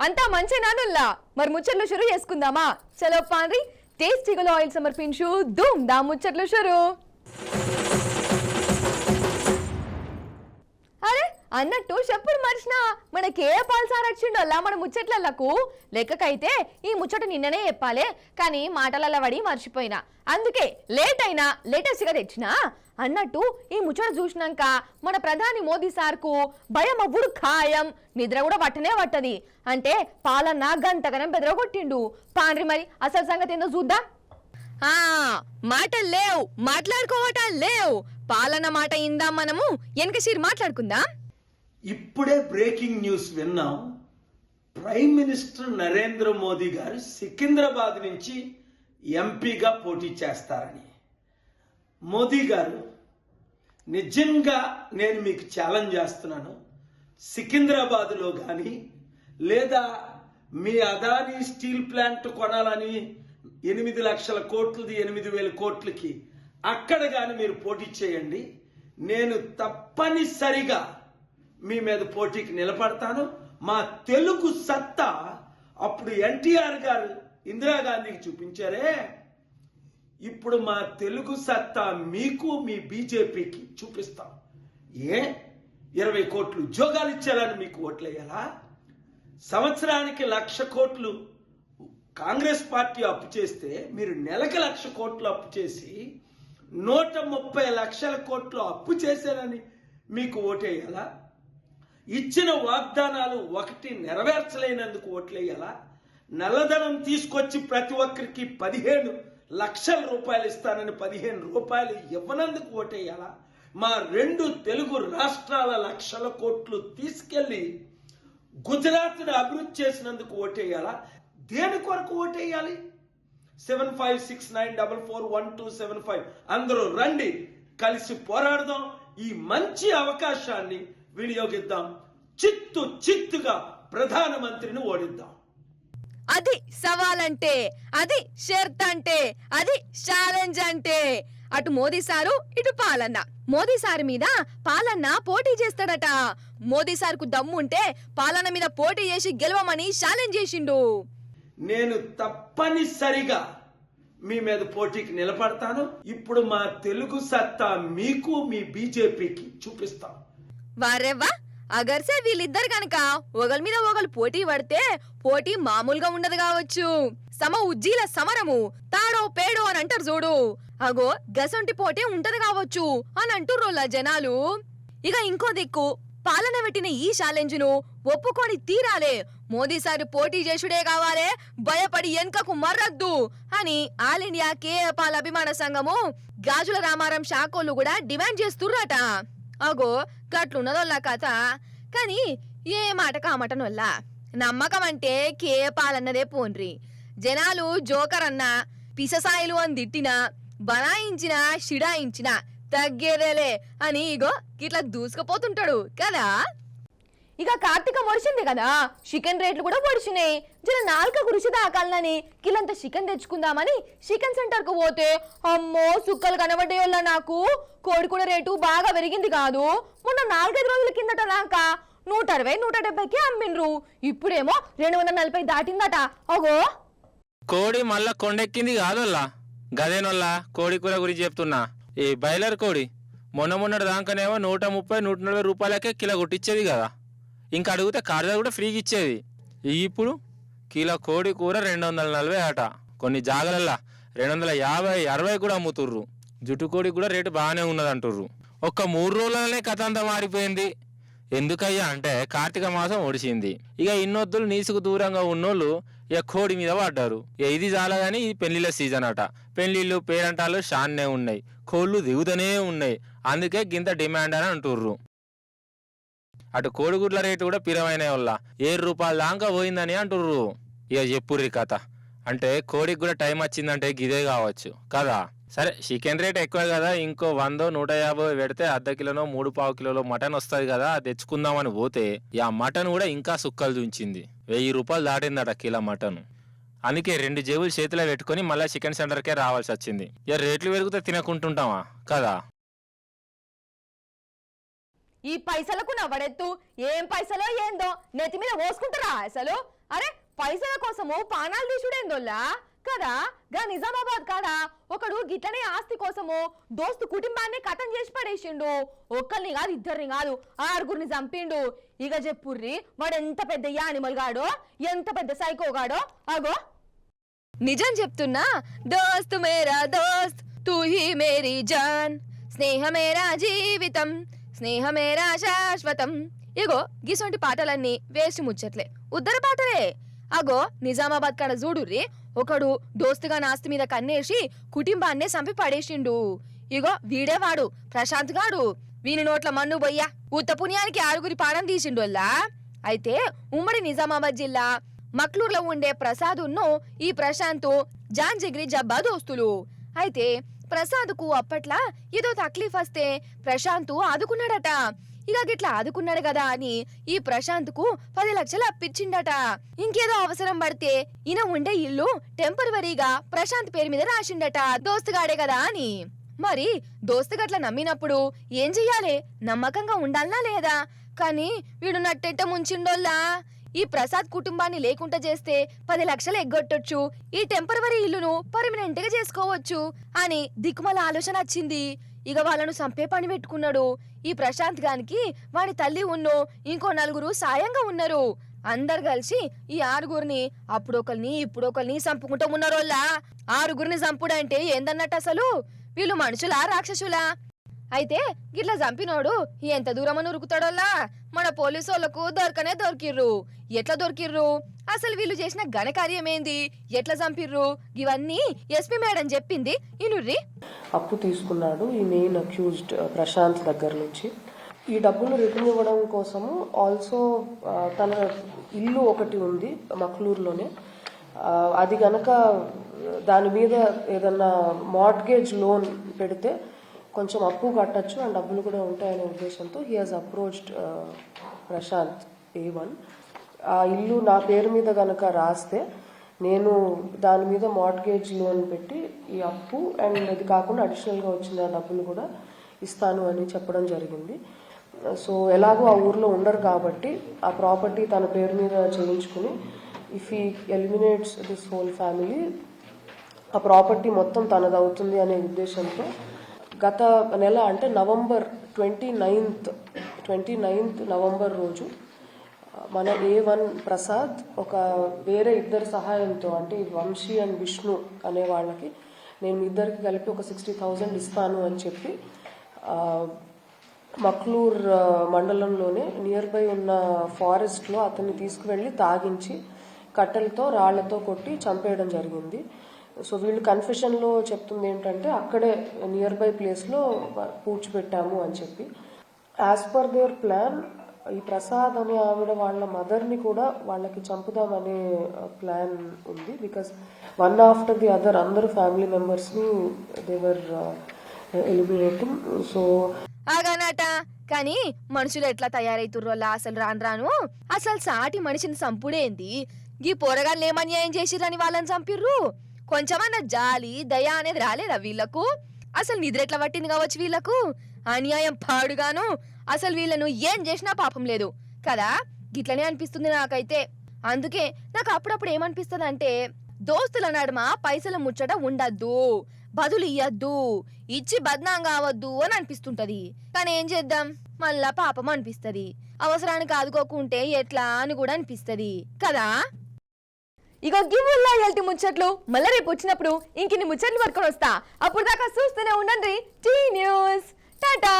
అంతా మంచినానుల్లా మరి ముచ్చట్లు షురు చేసుకుందామా చలో పాండ్రి టేస్టీగా ఆయిల్ సమర్పించు ధూమ్ దా ముచ్చట్లు షురు అరే అన్నట్టు చెప్పుడు మర్చినా మనకే పాలు సారొచ్చిండల్లా మన ముచ్చట్లకు లెక్కకైతే ఈ ముచ్చట నిన్ననే చెప్పాలే కానీ మాటలలో పడి మర్చిపోయినా అందుకే లేట్ అయినా లేటెస్ట్గా తెచ్చినా అన్నట్టు ఈ ముచ్చట చూసినాక మన ప్రధాని మోదీ సార్కు భయం అవ్వుడు ఖాయం నిద్ర కూడా పట్టనే పట్టది అంటే పాలన్న గంటగనం బెదరగొట్టిండు పాండ్రి మరి అసలు సంగతి ఏందో చూద్దాం మాటలు లేవు మాట్లాడుకోవటాలు లేవు పాలన మాట ఇందాం మనము వెనకసిరి మాట్లాడుకుందాం ఇప్పుడే బ్రేకింగ్ న్యూస్ విన్నాం ప్రైమ్ మినిస్టర్ నరేంద్ర మోదీ గారు సికింద్రాబాద్ నుంచి ఎంపీగా పోటీ చేస్తారని మోదీ గారు నిజంగా నేను మీకు ఛాలెంజ్ చేస్తున్నాను సికింద్రాబాద్లో కానీ లేదా మీ అదానీ స్టీల్ ప్లాంట్ కొనాలని 8 లక్షల కోట్లది 8,000 కోట్లకి అక్కడ కానీ మీరు పోటీ చేయండి నేను తప్పనిసరిగా మీ మీద పోటీకి నిలబడతాను మా తెలుగు సత్తా అప్పుడు ఎన్టీఆర్ గారు ఇందిరాగాంధీకి చూపించారే ఇప్పుడు మా తెలుగు సత్తా మీకు మీ బీజేపీకి చూపిస్తాం 20 కోట్లు ఉద్యోగాలు ఇచ్చారని మీకు ఓట్లేయాలా సంవత్సరానికి 1,00,000 కోట్లు కాంగ్రెస్ పార్టీ అప్పు చేస్తే మీరు నెలకు 1,00,000 కోట్లు అప్పు చేసి 130 లక్షల కోట్లు అప్పు చేశారని మీకు ఓటేయాలా ఇచ్చిన వాగ్దానాలు ఒకటి నెరవేర్చలేనందుకు ఓట్లేయాలా నల్లధనం తీసుకొచ్చి ప్రతి ఒక్కరికి 15 లక్షల రూపాయలు ఇస్తానని 15 రూపాయలు ఇవ్వనందుకు ఓటేయాలా మా 2 తెలుగు రాష్ట్రాల 1,00,000 కోట్లు తీసుకెళ్లి గుజరాత్ను అభివృద్ధి చేసినందుకు ఓటేయాలా దేని కొరకు ఓటేయాలి 7569441275 అందరూ రండి కలిసి పోరాడదాం ఈ మంచి అవకాశాన్ని వినియోగిద్దాం చిత్తుగా ప్రధానమంత్రిని ఓడిద్దాం అది సవాల్ అంటే అది షర్త్ అంటే అది ఛాలెంజ్ అంటే అటు మోదీ సారు ఇటు పాలన్న మోదీ సార్ మీద పాలన్న పోటీ చేస్తాడట మోదీ సార్కు దమ్ము ఉంటే పాలన మీద పోటీ చేసి గెలవమని ఛాలెంజ్ చేసిండు నేను తప్పనిసరిగా మీ మీద పోటీకి నిలబడతాను ఇప్పుడు మా తెలుగు సత్తా మీకు మీ బీజేపీకి చూపిస్తాం వారెవ్వా అగర్సే వీళ్ళిద్దరు కనుక ఒకరి మీద ఒకరు పోటీ పడితే పోటీ మామూలుగా ఉండదు కావచ్చు సమ ఉజ్జీల సమరము తాడో పేడో అని అంటారు చూడు అగో గసొంటి పోటీ ఉంటది కావచ్చు అని అంటుర్రోళ్ళ జనాలు ఇక ఇంకో దిక్కు పాలన పెట్టిన ఈ ఛాలెంజ్ ను ఒప్పుకొని తీరాలే మోదీ సార్ పోటీ చేసుడే కావాలే భయపడి వెనుకకు మర్రద్దు అని ఆల్ ఇండియా కేపాల అభిమాన సంఘము గాజుల రామారం శాఖోళ్ళు కూడా డిమాండ్ చేస్తుర్రట అగో గట్లున్నదోళ్ళ కథ కానీ ఏ మాట కామటనొల్ల నమ్మకం అంటే కేపాలన్నదే పోన్రి జనాలు జోకర్ అన్నా పిససాయిలు అని తిట్టినా బనాయించినా షిడాయించినా తగ్గేదేలే అని ఇగో ఇట్లా దూసుకుపోతుంటాడు కదా ఇక కార్తీక మొడిచింది కదా చికెన్ రేట్లు కూడా పొడిచినాయి జర 4 రుచి దాకాలని కిలంత చికెన్ తెచ్చుకుందామని చికెన్ సెంటర్ కు పోతే అమ్మో సుక్కలు కనబడ్డాయోళ్ళ నాకు కోడి కూడా రేటు బాగా పెరిగింది కాదు మొన్న 4-5 రోజుల కిందట దాకా 160-170కి అమ్మిండ్రు ఇప్పుడేమో 240 దాటిందట అగో కోడి మళ్ళా కొండెక్కింది కాదోల్లా గదేనోల్లా కోడి కూర గురించి చెప్తున్నా ఈ బాయిలర్ కోడి మొన్నటి దాకానేమో 130-140 రూపాయలకే కిలో కొట్టించేది కదా ఇంకా అడిగితే కార్జా కూడా ఫ్రీగా ఇచ్చేది ఇప్పుడు కిలో కోడి కూర 240 అట కొన్ని జాగలల్లా 250-60 కూడా అమ్ముతుర్రు జుట్టు కోడి కూడా రేటు బాగానే ఉన్నదంటుర్రు ఒక్క 3 రోజులనే కథ అంతా మారిపోయింది ఎందుకయ్యా అంటే కార్తీక మాసం ఒడిచింది ఇక ఇన్నొద్దులు నీసుకు దూరంగా ఉన్నోళ్ళు ఇక కోడి మీద పడ్డారు ఇది చాలా కానీ ఇది పెళ్లిళ్ళ సీజన్ అట పెళ్లిళ్ళు పేరంటాలు షాన్నే ఉన్నాయి కోళ్ళు దిగుతూనే ఉన్నాయి అందుకే గింత డిమాండ్ అని అంటుర్రు అటు కోడిగుడ్ల రేటు కూడా పిరమైన వల్ల 7 రూపాయల దాకా పోయిందని అంటుర్రు ఇక చెప్పుర్రి కథ అంటే కోడికి కూడా టైం వచ్చిందంటే గిదే కావచ్చు కదా సరే చికెన్ రేట్ ఎక్కువ కదా ఇంకో 100-150 పెడితే అర్ధ కిలోనో 3/4 కిలోలో మటన్ వస్తుంది కదా తెచ్చుకుందామని పోతే ఆ మటన్ కూడా ఇంకా సుక్కలు చూంచింది 1000 రూపాయలు దాటిందట కిలో మటన్ అందుకే 2 జేబులు చేతిలో పెట్టుకుని మళ్ళీ చికెన్ సెంటర్కే రావాల్సి వచ్చింది ఇక రేట్లు పెరిగితే తినకుంటుంటామా కదా ఈ పైసలకు నవ్వడెత్తు ఏం పైసలో ఏందో నెత్తి మీద పోసుకుంటారా అసలు అరే పైసల కోసము పానాలు తీసుడేందోల్లా కదా. గా నిజామాబాద్ కాడ ఒకడు గిట్లనే ఆస్తి కోసము దోస్తు కుటుంబాన్ని కథం చేసి పడేసిండు. ఒక్కరిని కాదు ఇద్దరిని కాదు 6గురిని చంపిండు. ఇక చెప్పుర్రి వాడు ఎంత పెద్ద యానిమల్ గాడో ఎంత పెద్ద సైకో గాడో. అగో నిజం చెప్తున్నా, దోస్త్ మేరా దోస్త్ తూ హీ మేరీ జాన్, స్నేహమేరా జీవితం స్నేహమేరా శాశ్వతం. ఇగో గిసొంటి పాటలన్నీ వేస్ట్ ముచ్చట్లే, ఉద్దర పాటలే. అగో నిజామాబాద్ కాడ చూడుర్రి, ఒకడు దోస్తుగా నాస్తి మీద కన్నేసి కుటుంబాన్నే చంపి పడేసిండు. ఇగో వీడేవాడు ప్రశాంత్ గాడు. వీని నోట్ల మన్ను బొయ్యా ఉత్త పుణ్యానికి 6గురి పానం తీసిండోల్లా. అయితే ఉమ్మడి నిజామాబాద్ జిల్లా మక్లూర్లో ఉండే ప్రసాదును ఈ ప్రశాంత్ జాన్ జిగ్రి జబ్బా దోస్తులు. అయితే ప్రసాద్కు అప్పట్లా ఏదో తక్లీఫ్ వస్తే ప్రశాంత్ ఆదుకున్నాడట. ఇక గిట్లా ఆదుకున్నాడు కదా అని ఈ ప్రశాంత్ కు 10 లక్షలు అప్పించిండట. ఇంకేదో అవసరం పడితే ఈయన ఉండే ఇల్లు టెంపరవరీగా ప్రశాంత్ పేరు మీద రాసిండట, దోస్తుగాడే కదా అని. మరి దోస్తు గట్ల నమ్మినప్పుడు ఏం చెయ్యాలి? నమ్మకంగా ఉండాలనా లేదా? కానీ వీడు నట్టెట్ట ముంచిండోల్లా. ఈ ప్రసాద్ కుటుంబాన్ని లేకుండా చేస్తే 10 లక్షలు ఎగ్గొట్టొచ్చు, ఈ టెంపరవరీ ఇల్లును పర్మనెంట్ గా చేసుకోవచ్చు అని దిక్కుమల ఆలోచన వచ్చింది. ఇక వాళ్ళను సంపే పని పెట్టుకున్నాడు. ఈ ప్రశాంత్ గానికి వాడి తల్లి ఉన్నో ఇంకో 4గురు సాయంగా ఉన్నారు. అందరు కలిసి ఈ 6గురిని అప్పుడొకరిని ఇప్పుడొకరిని చంపుకుంటూ ఉన్నారోల్లా. 6గురిని చంపుడంటే ఏందన్నట్టు అసలు? వీళ్ళు మనుషులా రాక్షసులా? అయితే గిట్లా చంపినోడు ఎంత దూరమని ఉరుకుతాడోల్లా. మన పోలీసు వాళ్ళకు దొరకనే దొరికిర్రు. ఎట్లా దొరికిర్రు? అసలు వీళ్ళు చేసిన ఘనకార్యం ఏంది? ఎట్లా చంపిర్రు? ఇవన్నీ ఎస్పీ మేడం చెప్పింది ఇనుర్రి. అప్పు తీసుకున్నాడు ఈ మెయిన్ అక్యూజ్డ్ ప్రశాంత్ దగ్గర నుంచి. ఈ డబ్బులు రిటర్న్ ఇవ్వడం కోసము ఆల్సో తన ఇల్లు ఒకటి ఉంది మక్లూరులోనే, అది గనక దాని మీద ఏదన్నా మార్ట్గేజ్ లోన్ పెడితే కొంచెం అప్పు కట్టచ్చు అండ్ డబ్బులు కూడా ఉంటాయనే ఉద్దేశంతో he has approached Prashanth A1. ఆ ఇల్లు నా పేరు మీద గనక రాస్తే నేను దాని మీద మార్ట్గేజ్ లోన్ పెట్టి ఈ అప్పు అండ్ ఇది కాకుండా అడిషనల్గా వచ్చిన డబ్బులు కూడా ఇస్తాను అని చెప్పడం జరిగింది. సో ఎలాగో ఆ ఊర్లో ఉండరు కాబట్టి ఆ ప్రాపర్టీ తన పేరు మీద చేయించుకుని ఇఫ్ ఈ ఎలిమినేట్స్ దిస్ హోల్ ఫ్యామిలీ ఆ ప్రాపర్టీ మొత్తం తనది అవుతుంది అనే ఉద్దేశంతో గత నెల అంటే నవంబర్ 29th నవంబర్ రోజు మన A1 ప్రసాద్ ఒక వేరే ఇద్దరు సహాయంతో, అంటే వంశీ అండ్ విష్ణు అనే వాళ్ళకి నేను ఇద్దరికి కలిపి ఒక 60,000 ఇస్తాను అని చెప్పి మక్లూర్ మండలంలోనే నియర్ బై ఉన్న ఫారెస్ట్లో అతన్ని తీసుకువెళ్ళి తాగించి కట్టెలతో రాళ్లతో కొట్టి చంపేయడం జరిగింది. సో వీళ్ళు కన్ఫెషన్లో చెప్తుంది ఏంటంటే అక్కడే నియర్ బై ప్లేస్లో పూడ్చిపెట్టాము అని చెప్పి. యాజ్ పర్ దేర్ ప్లాన్ ఈ ప్రసాద్ అనే ఆవిడ వాళ్ళ మదర్ని కూడా వాళ్ళకి చంపుదామనే ప్లాన్ ఉంది. Because one after the other అందరు ఫ్యామిలీ మెంబర్స్ని దేవర్ ఎలిమినేటింగ్. సో ఆగానట కానీ మనుషులు ఎట్లా తయారైతుర్రోలా అసలు రాను అసలు సాటి మనిషిని చంపుడేంది? ఈ పోరగాళ్ళు ఏమన్యాయం చేసిరని వాళ్ళని చంపిర్రు? కొంచెమన్నా జాలి దయ అనేది రాలేదా వీళ్లకు? అసలు నిద్ర ఎట్లా పట్టింది కావచ్చు వీళ్లకు? అన్యాయం పాడుగాను. అసలు వీళ్ళను ఏం చేసినా పాపం లేదు కదా. గిట్లనే అనిపిస్తుంది నాకైతే. అందుకే నాకు అప్పుడప్పుడు ఏమనిపిస్తుంది అంటే దోస్తుల నడుమ పైసల ముచ్చట ఉండద్దు, బదులు ఇయ్యద్దు, ఇచ్చి బద్నాం కావద్దు అని అనిపిస్తుంటది. కానీ ఏం చేద్దాం, మళ్ళా పాపం అనిపిస్తది. అవసరానికి ఆదుకోకుంటే ఎట్లా అని కూడా అనిపిస్తది కదా. ఇక గివ్వుల్లా ఎల్టి ముచ్చట్లు మళ్ళీ రేపు వచ్చినప్పుడు ఇంకిన్ని ముచ్చట్లు పట్టుకొని వస్తా. అప్పుడు దాకా చూస్తూనే ఉండండి టీ న్యూస్. టాటా.